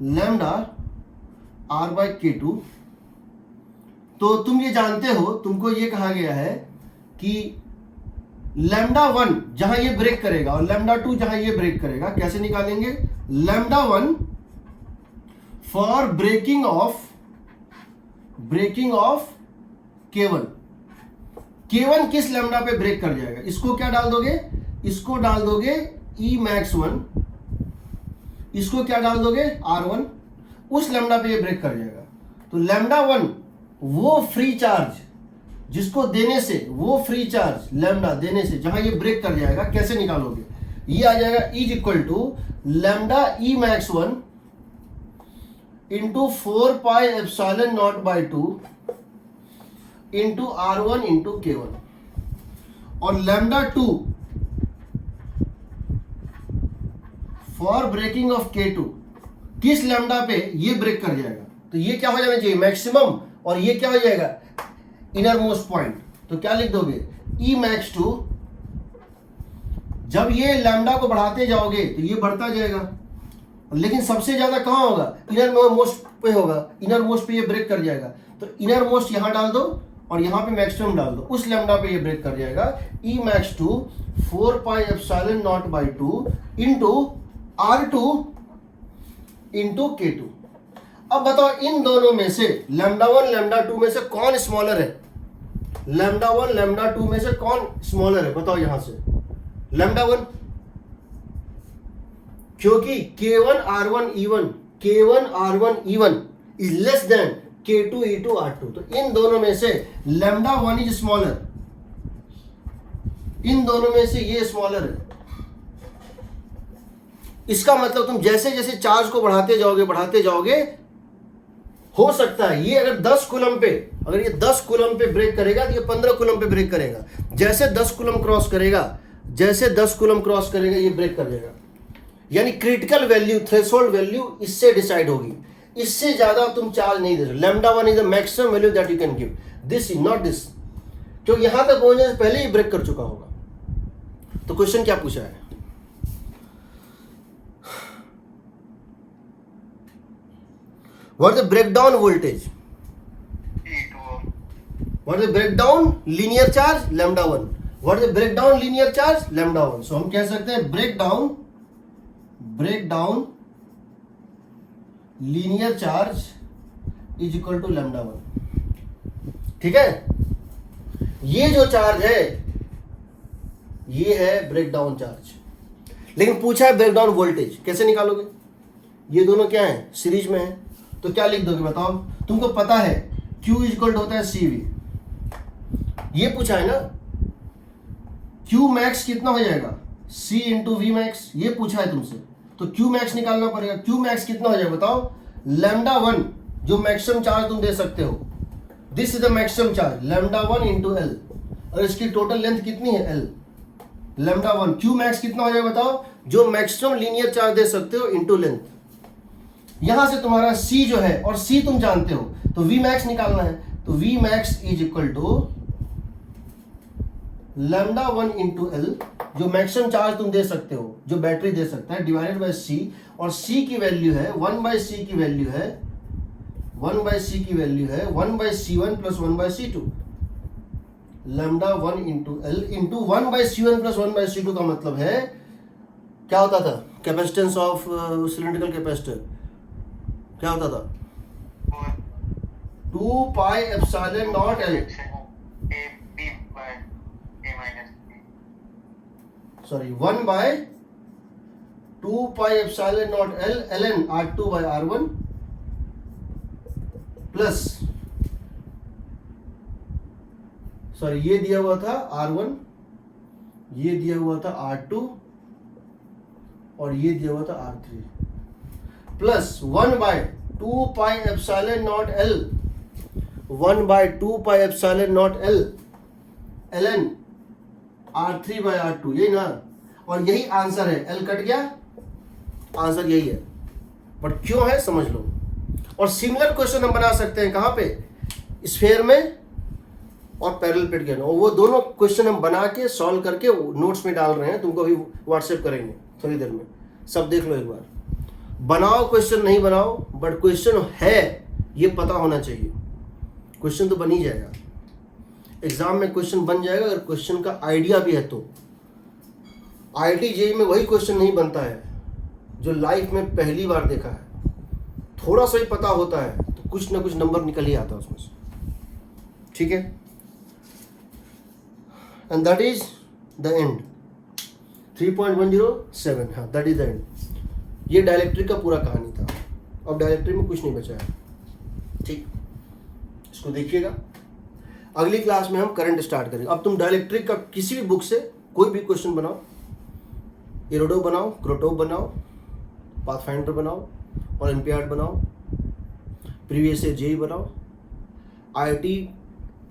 lambda R by K2। तो तुम ये जानते हो, तुमको ये कहा गया है कि लैम्डा 1 जहां ये ब्रेक करेगा और लैम्डा 2 जहां ये ब्रेक करेगा, कैसे निकालेंगे? Lambda 1 for breaking of K1। K1 किस लैम्डा पे ब्रेक कर जाएगा? इसको क्या डाल दोगे? इसको डाल दोगे E मैक्स 1, इसको क्या डाल दोगे? R1, उस लैम्डा पे ये ब्रेक कर जाएगा। तो लैम्डा 1 वो फ्री चार्ज जिसको देने से, वो फ्री चार्ज लैम्डा देने से जहां ये ब्रेक कर जाएगा, कैसे निकालोगे? ये आ जाएगा is equal to lambda E max 1 into 4 pi epsilon naught by 2 into R1 into K1, और lambda 2 for breaking of K2 किस लैम्डा पे ये ब्रेक कर जाएगा। तो ये क्या हो जाना चाहिए? मैक्सिमम, और ये क्या हो जाएगा? Inner most point. तो क्या लिख दोगे? E मैक्स 2, जब ये लैम्डा को बढ़ाते जाओगे तो ये बढ़ता जाएगा, लेकिन सबसे ज्यादा कहां होगा? इनर मोस्ट पे होगा, इनर मोस्ट पे ये ब्रेक कर जाएगा। तो इनर मोस्ट यहां डाल दो और यहाँ पे मैक्सिमम डाल दो, उस लैम्डा पे ये ब्रेक कर जाएगा। E max to 4 pi epsilon naught by 2 into R2 into K2। अब बताओ इन दोनों में से λ1 λ2 में से कौन स्मॉलर है? λ1 λ2 में से कौन स्मॉलर है? बताओ यहां से λ1, क्योंकि K1 R1 E1 is less than K2 E2 R2, तो इन दोनों में से λ1 इज स्मॉलर, इन दोनों में से ये स्मॉलर है। इसका मतलब तुम जैसे जैसे चार्ज को बढ़ाते जाओगे, हो सकता है ये अगर 10 कूलम पे, अगर ये 10 कूलम पे ब्रेक करेगा तो ये 15 कूलम पे ब्रेक करेगा। जैसे 10 कूलम क्रॉस करेगा ये ब्रेक कर देगा। यानी क्रिटिकल वैल्यू, थ्रेशोल्ड वैल्यू इससे डिसाइड होगी, इससे ज्यादा तुम चार्ज नहीं दे सकते। λ1 is the maximum value that you can give, this is not this, क्योंकि यहां तक पहुंचने से पहले ही ब्रेक कर चुका होगा। तो क्वेश्चन क्या पूछा है? What is the breakdown voltage? What is the breakdown linear charge? λ1. What is the breakdown linear charge? λ1. So हम कह सकते हैं breakdown linear charge is equal to λ1। ठीक है, ये जो चार्ज है ये है ब्रेकडाउन चार्ज, लेकिन पूछा है ब्रेकडाउन वोल्टेज, कैसे निकालोगे? ये दोनों क्या है? सीरीज में है, तो क्या लिख दोगे बताओ? तुमको पता है Q इक्वल होता है CV, ये पूछा है ना। Q मैक्स कितना हो जाएगा? C इंटू वी मैक्स, ये पूछा है तुमसे, तो Q मैक्स निकालना पड़ेगा। Q मैक्स कितना हो जाएगा बताओ? λ1 जो मैक्सिमम चार्ज तुम दे सकते हो, this is the maximum charge, λ1 into L, और इसकी टोटल लेंथ कितनी है? L, λ1। Q मैक्स कितना हो जाएगा बताओ? जो मैक्सिमम लीनियर चार्ज दे सकते हो इंटू लेंथ। यहां से तुम्हारा C जो है, और C तुम जानते हो, तो V मैक्स निकालना है, तो V max is equal to λ1 into L, जो मैक्सिमम चार्ज तुम दे सकते हो, जो बैटरी दे सकता है, डिवाइडेड बाय C, और C की वैल्यू है 1/C की वैल्यू है 1/C1 plus 1/C2। λ1 into L into 1/C1 plus 1/C2 का मतलब है क्या होता था? कैपेसिटेंस ऑफ सिलेंड्रिकल कैपेसिटर क्या होता था? 2 पाई epsilon not L, sorry 1/2 pi epsilon not L ln R2 by R1 plus, sorry ये दिया हुआ था R1, ये दिया हुआ था R2, और ये दिया हुआ था R3, plus 1/2 pi epsilon not L, 1/2 pi epsilon not L ln R3 by R2, यही ना, और यही आंसर है। L कट गया, आंसर यही है, बट क्यों है समझ लो। और सिमिलर क्वेश्चन हम बना सकते हैं कहां पे? स्फीयर में और पैरेलल प्लेट के, और वो दोनों क्वेश्चन हम बना के सॉल्व करके नोट्स में डाल रहे हैं, तुमको अभी व्हाट्सएप करेंगे थोड़ी देर में, सब देख लो एक बार। बनाओ क्वेश्चन, नहीं बनाओ, बट क्वेश्चन है ये पता होना चाहिए। क्वेश्चन तो बन ही जाएगा, एग्जाम में क्वेश्चन बन जाएगा अगर क्वेश्चन का आइडिया भी है तो। IIT JEE में वही क्वेश्चन नहीं बनता है जो लाइफ में पहली बार देखा है, थोड़ा सा ही पता होता है तो कुछ ना कुछ नंबर निकल ही आता है उसमें से, ठीक है। And that is the end, 3.107, हाँ दैट इज द एंड। ये डायलेक्ट्रिक का पूरा कहानी था, अब डायलेक्ट्रिक में कुछ नहीं बचा है, ठीक। इसको देखिएगा, अगली क्लास में हम करंट स्टार्ट करेंगे। अब तुम डायलेक्ट्रिक का किसी भी बुक से कोई भी क्वेश्चन बनाओ, एरोडो बनाओ, क्रोटोव बनाओ, पाथफाइंडर बनाओ, ओलंपियाड बनाओ, प्रीवियस ईयर JEE बनाओ, IIT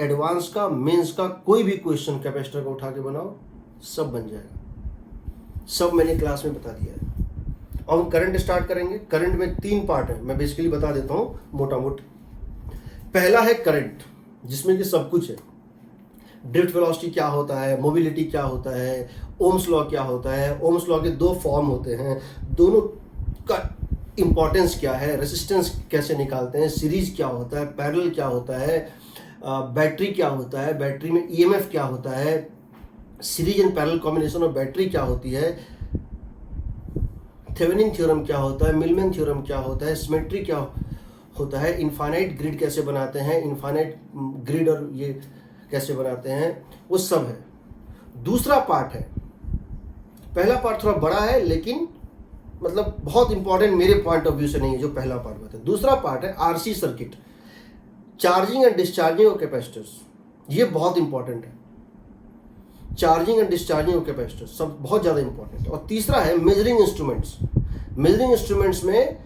एडवांस का, मेंस का कोई भी क्वेश्चन कैपेसिटर का उठा के बनाओ, सब बन जाएगा। सब मैंने क्लास में बता दिया है। अब हम करंट स्टार्ट करेंगे। करंट में 3 पार्ट है, मैं बेसिकली बता देता हूँ मोटा मोटी। पहला है करंट, जिसमें कि सब कुछ है। ड्रिफ्ट वेलोसिटी क्या होता है, मोबिलिटी क्या होता है, ओम्स लॉ क्या होता है, ओम्स लॉ के 2 फॉर्म होते हैं, दोनों का इंपॉर्टेंस क्या है, रेजिस्टेंस कैसे निकालते हैं, सीरीज क्या होता है, पैरेलल क्या होता है, बैटरी क्या होता है, बैटरी में ईएमएफ क्या होता है, series and parallel combination of battery क्या होती है, थेवेनिन थ्योरम क्या होता है, मिलमैन थ्योरम क्या होता है, सिमेट्री क्या होता है, इनफाइनाइट ग्रिड कैसे बनाते हैं, इनफाइनाइट ग्रिड और ये कैसे बनाते हैं, वो सब है। दूसरा पार्ट है, पहला पार्ट थोड़ा बड़ा है लेकिन मतलब बहुत इंपॉर्टेंट मेरे पॉइंट ऑफ व्यू से नहीं है जो पहला पार्ट बताया। दूसरा पार्ट है RC circuit, charging and discharging of capacitors, ये बहुत इंपॉर्टेंट है। Charging and discharging of capacitors सब बहुत ज़्यादा इंपॉर्टेंट है। और तीसरा है मेजरिंग इंस्ट्रूमेंट्स। मेजरिंग इंस्ट्रूमेंट्स में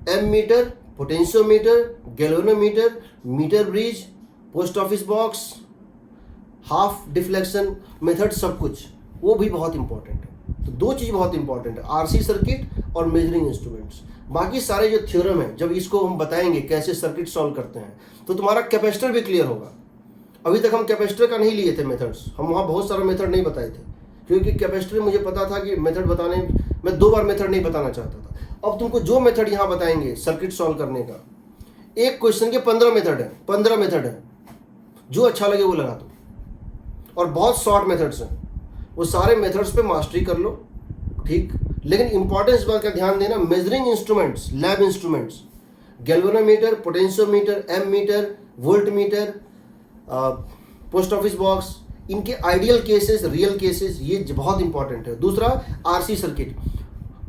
ammeter, potentiometer, galvanometer, metre bridge, post office box, half deflection method, सब कुछ वो भी बहुत इंपॉर्टेंट है। तो दो चीज़ बहुत इंपॉर्टेंट है, आरसी सर्किट और मेजरिंग इंस्ट्रूमेंट्स। बाकी सारे जो थ्योरम है, जब इसको हम बताएंगे कैसे सर्किट सॉल्व करते हैं तो तुम्हारा कैपेसिटर भी क्लियर होगा। अभी तक हम कैपेसिटर का नहीं लिए थे मेथड्स, हम वहाँ बहुत सारे मेथड नहीं बताए थे क्योंकि कैपेसिटर मुझे पता था कि मेथड बताने मैं 2 बार मेथड नहीं बताना चाहता था। अब तुमको जो मेथड यहाँ बताएंगे सर्किट सॉल्व करने का, एक क्वेश्चन के 15 मेथड है, 15 मेथड है, जो अच्छा लगे वो लगा दो। और बहुत शॉर्ट मेथड्स हैं, वो सारे मेथड्स पे मास्टरी कर लो, ठीक। लेकिन इंपॉर्टेंस बात का ध्यान देना, measuring instruments, lab instruments, galvanometer, potentiometer, ammeter, volt meter, post office box, इनके आइडियल केसेस, रियल केसेस, ये बहुत इंपॉर्टेंट है। दूसरा आरसी सर्किट,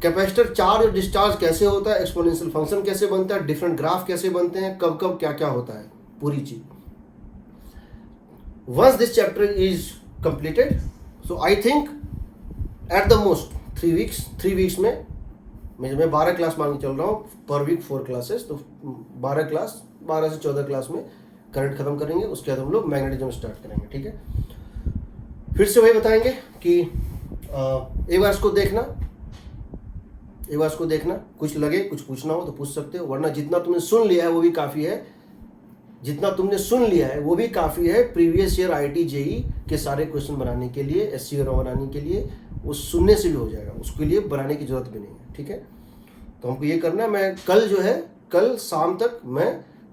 कैपेसिटर चार्ज और डिस्चार्ज कैसे होता है, एक्सपोनेंशियल फंक्शन कैसे बनता है, डिफरेंट ग्राफ कैसे बनते हैं, कब कब क्या क्या होता है, पूरी चीज। Once this chapter is completed, so I think at the most 3 weeks में मैं 12 क्लास मान के चल रहा हूँ, पर वीक 4 क्लासेस, तो 12 से 14 क्लास में करंट खत्म करेंगे। उसके बाद हम लोग मैग्नेटिज्म स्टार्ट करेंगे, ठीक है। फिर से वही बताएंगे कि एक बार इसको देखना, कुछ लगे, कुछ पूछना हो तो पूछ सकते हो, वरना जितना तुमने सुन लिया है वो भी काफ़ी है। जितना तुमने सुन लिया है वो भी काफ़ी है प्रीवियस ईयर IIT JEE के सारे क्वेश्चन बनाने के लिए, SC बनाने के लिए, वो सुनने से भी हो जाएगा, उसके लिए बनाने की जरूरत भी नहीं है, ठीक है। तो हमको ये करना है, मैं कल शाम तक मैं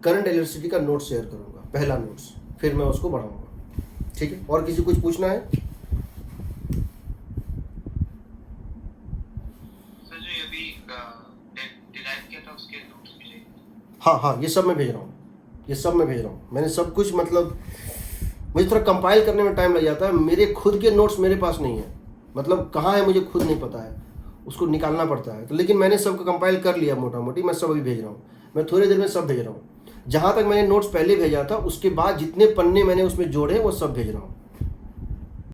करंट इलेक्ट्रिसिटी का नोट शेयर करूँगा, पहला नोट्स, फिर मैं उसको बढ़ाऊँगा, ठीक है। और किसी कुछ पूछना है? हाँ, ये सब मैं भेज रहा हूँ, मैंने सब कुछ, मतलब मुझे थोड़ा कंपाइल करने में टाइम लग जाता है, मेरे खुद के नोट्स मेरे पास नहीं है, मतलब कहाँ है मुझे खुद नहीं पता है, उसको निकालना पड़ता है। तो लेकिन मैंने सबको कंपाइल कर लिया मोटा मोटी, मैं सब अभी भेज रहा हूँ, मैं थोड़ी देर में सब भेज रहा हूँ। जहाँ तक मैंने नोट्स पहले भेजा था उसके बाद जितने पन्ने मैंने उसमें जोड़े वो सब भेज रहा हूँ।